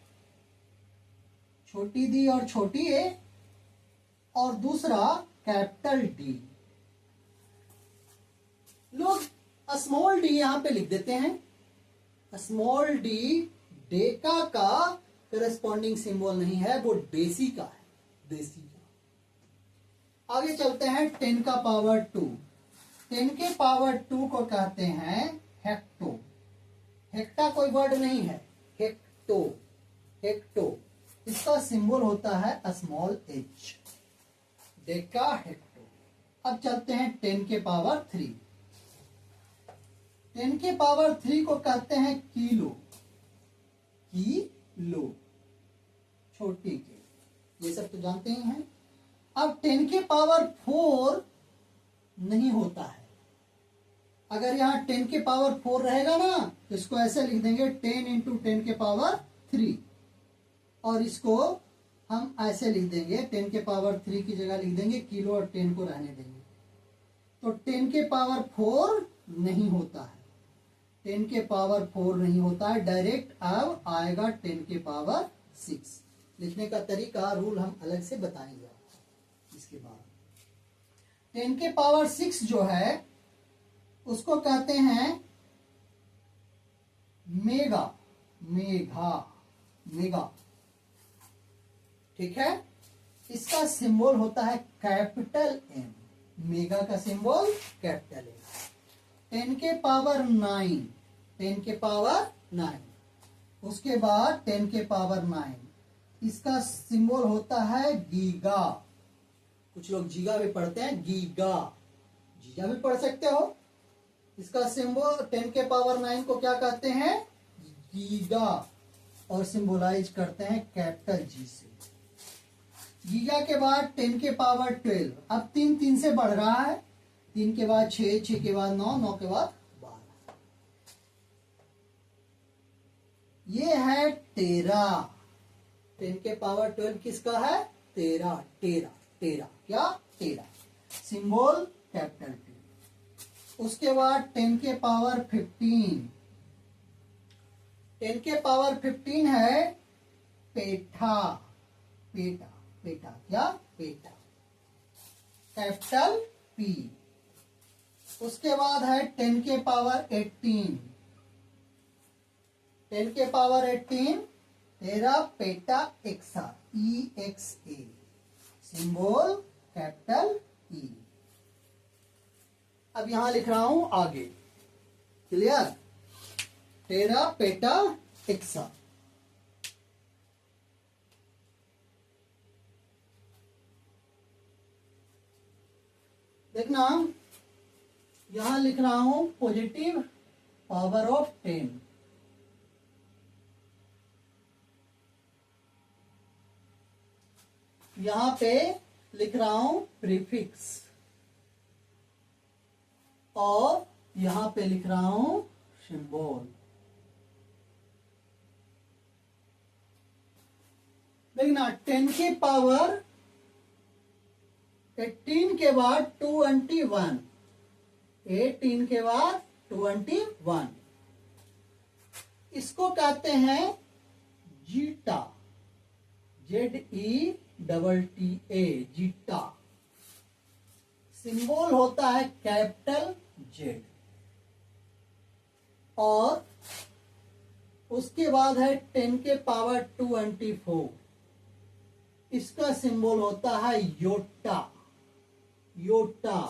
छोटी डी और छोटी ए, और दूसरा कैपिटल डी। लोग स्मॉल डी यहां पे लिख देते हैं। स्मॉल डी डेका का करस्पॉन्डिंग सिंबल नहीं है, वो डेसी का है, देसी का। आगे चलते हैं 10 का पावर 2। 10 के पावर 2 को कहते हैं हेक्टो। हेक्टा कोई वर्ड नहीं है, हेक्टो। हेक्टो इसका सिंबल होता है स्मॉल एच। डेका हेक्टो। अब चलते हैं 10 के पावर 3। 10 के पावर 3 को कहते हैं किलो। किलो छोटी के, ये सब तो जानते ही हैं। अब 10 के पावर 4 नहीं होता है। अगर यहां 10 के पावर 4 रहेगा ना तो इसको ऐसे लिख देंगे 10 इंटू 10 के पावर 3, और इसको हम ऐसे लिख देंगे 10 के पावर 3 की जगह लिख देंगे किलो और 10 को रहने देंगे। तो 10 के पावर 4 नहीं होता है। 10 के पावर 4 नहीं होता है, डायरेक्ट अब आएगा 10 के पावर 6। लिखने का तरीका रूल हम अलग से बताएंगे इसके बाद। 10 के पावर 6 जो है उसको कहते हैं मेगा। मेघा, मेगा, ठीक है। इसका सिंबल होता है कैपिटल एम। मेगा का सिंबल कैपिटल एम। 10 के पावर 9। 10 के पावर 9, उसके बाद 10 के पावर 9, इसका सिंबल होता है गीगा। कुछ लोग जीगा भी पढ़ते हैं, गीगा, जीगा भी पढ़ सकते हो। इसका सिंबल 10 के पावर 9 को क्या कहते हैं? गीगा, और सिंबलाइज करते हैं कैपिटल जी से। गीगा के बाद 10 के पावर 12। अब 3 3 से बढ़ रहा है। 3 के बाद 6, 6 के बाद 9, 9 के बाद 12। ये है 13। 10 के पावर 12 किसका है? 13। टेरा, टेरा, क्या? टेरा। Symbol capital T. उसके बाद 10 के पावर 15। 10 के पावर 15 है पेठा। पेटा, पेटा, क्या? PETA, capital P. उसके बाद है 10 के पावर 18। 10 के पावर 18 तेरा पेटा एक्सा, ई एक्स ए, सिंबल कैपिटल ई। अब यहां लिख रहा हूं आगे, क्लियर? तेरा पेटा एक्सा। देखना, यहां लिख रहा हूं पॉजिटिव पावर ऑफ 10। यहां पे लिख रहा हूं प्रीफिक्स, और यहां पे लिख रहा हूं सिंबल। देखना, 10 के पावर 18 के बाद 21। 18 के बाद 21, इसको कहते हैं जीटा। ZETTA, zeta. सिंबल होता है कैपिटल जेड। और उसके बाद है 10 के पावर 24। इसका सिंबल होता है yotta. Yotta,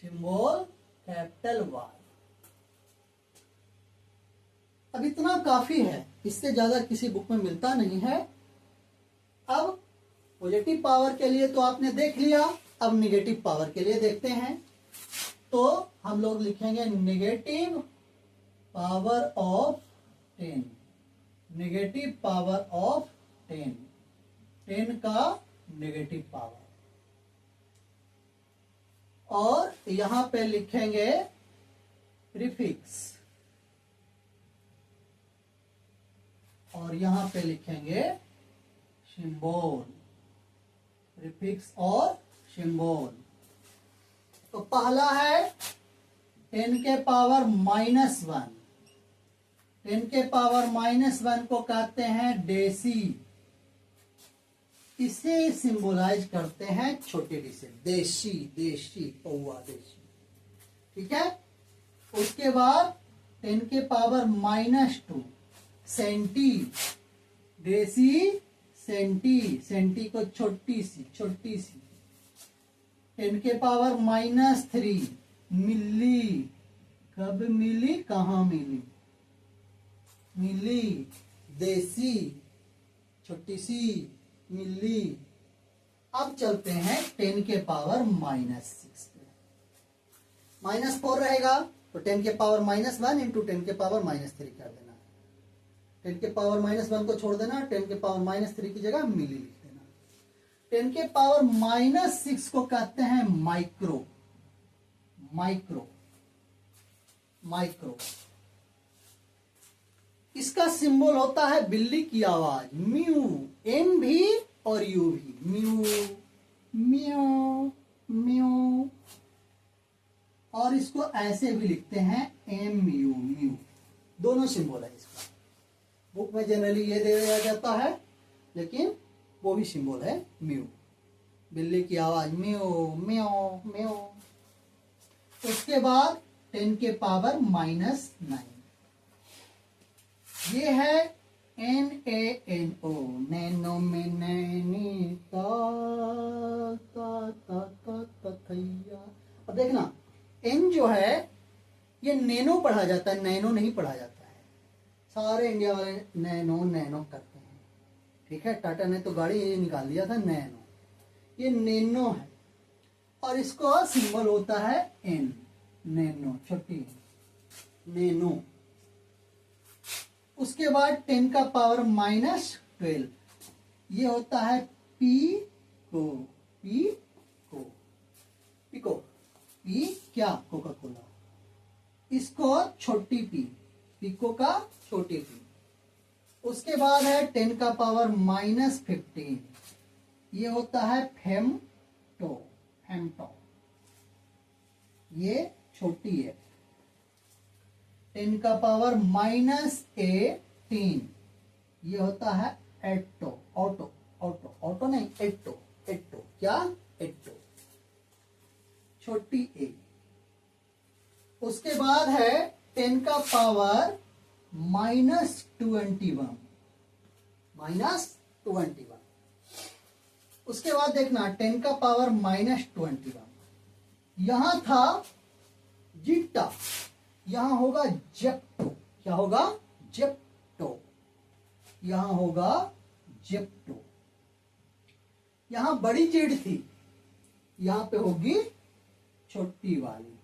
symbol capital Y. अब इतना काफी है, इससे ज्यादा किसी बुक में मिलता नहीं है। अब पॉजिटिव पावर के लिए तो आपने देख लिया, अब निगेटिव पावर के लिए देखते हैं। तो हम लोग लिखेंगे negative power of 10। Negative power of 10, 10 का नेगेटिव पावर। और यहां पे लिखेंगे प्रीफिक्स, और यहां पे लिखेंगे सिंबल, प्रीफिक्स और सिंबल। तो पहला है 10 के पावर -1। 10 के पावर -1 को कहते हैं डेसी। इसे सिंबलाइज करते हैं छोटे डी से, देशी, देशी, पौवा, देशी। ठीक है। उसके बाद 10 के पावर -2 सेंटी, देसी सेंटी, सेंटी को छोटी सी, छोटी सी। 10 के पावर -3 मिली, कब मिली, कहाँ मिली, मिली, देसी, छोटी सी, मिली। अब चलते हैं 10 के पावर -6 पे। -4 रहेगा तो 10 के पावर -1 इंटू 10 के पावर -3 कर देना। 10 के पावर -1 को छोड़ देना, 10 के पावर -3 की जगह मिली लिख देना। 10 के पावर -6 को कहते हैं माइक्रो, माइक्रो, माइक्रो। इसका सिंबल होता है बिल्ली की आवाज, म्यू, एम भी और यू भी, म्यू, म्यू, म्यू। और इसको ऐसे भी लिखते हैं एम यू, म्यू। दोनों सिंबल है इसका। बुक में जनरली ये दे दिया जाता है, लेकिन वो भी सिंबल है म्यू, बिल्ली की आवाज, म्यू, म्यू, म्यू। उसके बाद 10 के पावर -9, ये है NaNO, नैनो में नैनी, थैया। अब देखना N जो है ये नैनो पढ़ा जाता है, नैनो नहीं पढ़ा जाता है। सारे इंडिया वाले नैनो नैनो करते हैं। ठीक है। टाटा ने तो गाड़ी ये निकाल दिया था नैनो, ये नैनो है। और इसको सिंबल होता है N, नैनो, छोटी नैनो। उसके बाद 10 का पावर -12, ये होता है पीको, पीको, पिको, पी क्या, कोका कोला। इसको छोटी पी, पिको का छोटी पी। उसके बाद है 10 का पावर -15, ये होता है फेमटो, फेमटो, ये छोटी है। 10 का पावर -18, ये होता है एटो, ऑटो, ऑटो, ऑटो नहीं, एटो, एटो, क्या, एटो, छोटी ए। उसके बाद है 10 का पावर -21, -21। उसके बाद देखना 10 का पावर -21, यहां था जिट्टा, यहां होगा जेप्टो, क्या होगा, जेप्टो, यहां होगा जेप्टो। यहां बड़ी जेड थी, यहां पे होगी छोटी वाली।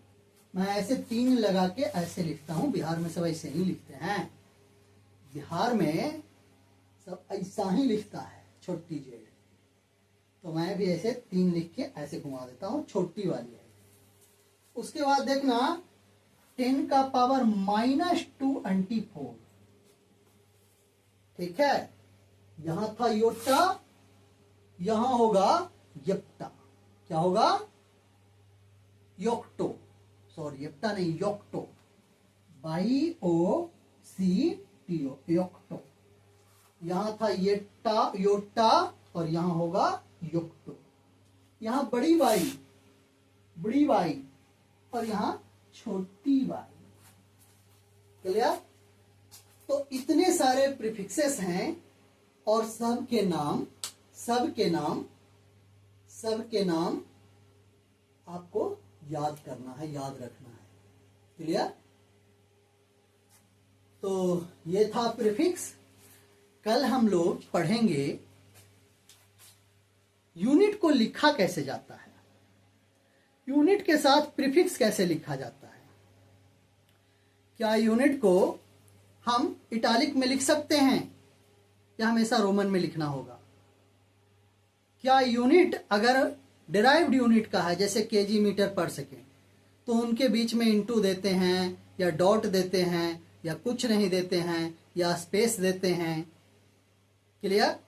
मैं ऐसे 3 लगा के ऐसे लिखता हूं, बिहार में सब ऐसे ही लिखते हैं, बिहार में सब ऐसा ही लिखता है, छोटी जेड। तो मैं भी ऐसे 3 लिख के ऐसे घुमा देता हूं, छोटी वाली है। उसके बाद देखना 10 का पावर -24, ठीक है। यहां था योटा, यहां होगा यप्टा, क्या होगा, योक्टो, सॉरी यप्टा नहीं, योक्टो, YOCTO, योक्टो। यहां था येटा, योटा, और यहां होगा योक्टो। यहां बड़ी वाई, बड़ी वाई, और यहां छोटी वाई। क्लियर। तो इतने सारे प्रीफिक्सेस हैं और सबके नाम, सबके नाम, सबके नाम आपको याद करना है, याद रखना है। क्लियर। तो ये था प्रीफिक्स। कल हम लोग पढ़ेंगे यूनिट को लिखा कैसे जाता है, यूनिट के साथ प्रीफिक्स कैसे लिखा जाता है। क्या यूनिट को हम इटालिक में लिख सकते हैं या हमेशा रोमन में लिखना होगा। क्या यूनिट अगर डिराइव्ड यूनिट का है, जैसे केजी मीटर पर सेकेंड, तो उनके बीच में इंटू देते हैं या डॉट देते हैं या कुछ नहीं देते हैं या स्पेस देते हैं। क्लियर?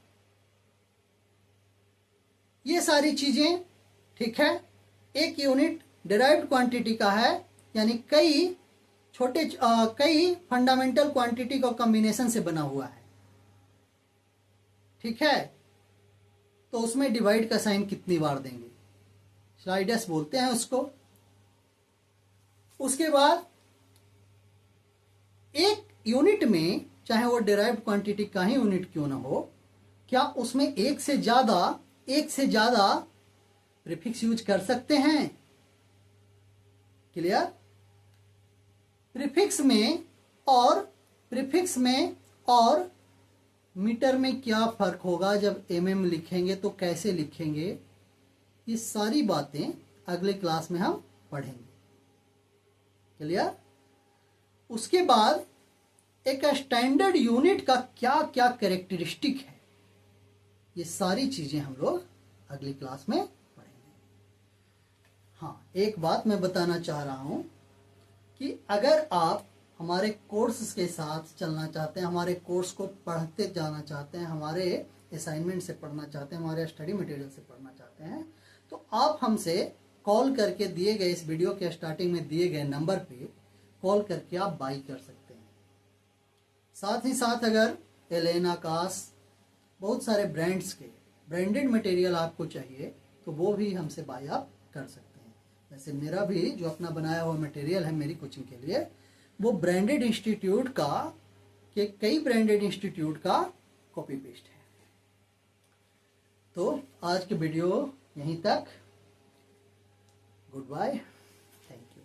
ये सारी चीजें, ठीक है। एक यूनिट डिराइव्ड क्वांटिटी का है, यानी कई कई फंडामेंटल क्वांटिटी का कॉम्बिनेशन से बना हुआ है, ठीक है। तो उसमें डिवाइड का साइन कितनी बार देंगे, स्लाइडस बोलते हैं उसको। उसके बाद एक यूनिट में, चाहे वो डिराइव्ड क्वांटिटी का ही यूनिट क्यों ना हो, क्या उसमें एक से ज्यादा प्रीफिक्स यूज कर सकते हैं? क्लियर? प्रीफिक्स में और मीटर में क्या फर्क होगा, जब mm लिखेंगे तो कैसे लिखेंगे, ये सारी बातें अगले क्लास में हम पढ़ेंगे। क्लियर? उसके बाद एक स्टैंडर्ड यूनिट का क्या क्या कैरेक्टरिस्टिक है, ये सारी चीजें हम लोग अगली क्लास में पढ़ेंगे। हाँ, एक बात मैं बताना चाह रहा हूं कि अगर आप हमारे कोर्स के साथ चलना चाहते हैं, हमारे कोर्स को पढ़ते जाना चाहते हैं, हमारे असाइनमेंट से पढ़ना चाहते हैं, हमारे स्टडी मटेरियल से पढ़ना चाहते हैं, तो आप हमसे कॉल करके दिए गए, इस वीडियो के स्टार्टिंग में दिए गए नंबर पे कॉल करके आप बाई कर सकते हैं। साथ ही साथ अगर एलेन, आकाश, बहुत सारे ब्रांड्स के ब्रांडेड मटेरियल आपको चाहिए तो वो भी हमसे बाय आप कर सकते हैं। वैसे मेरा भी जो अपना बनाया हुआ मटेरियल है मेरी कोचिंग के लिए, वो ब्रांडेड इंस्टीट्यूट का, के कई ब्रांडेड इंस्टीट्यूट का कॉपी पेस्ट है। तो आज की वीडियो यहीं तक। Good bye, thank you.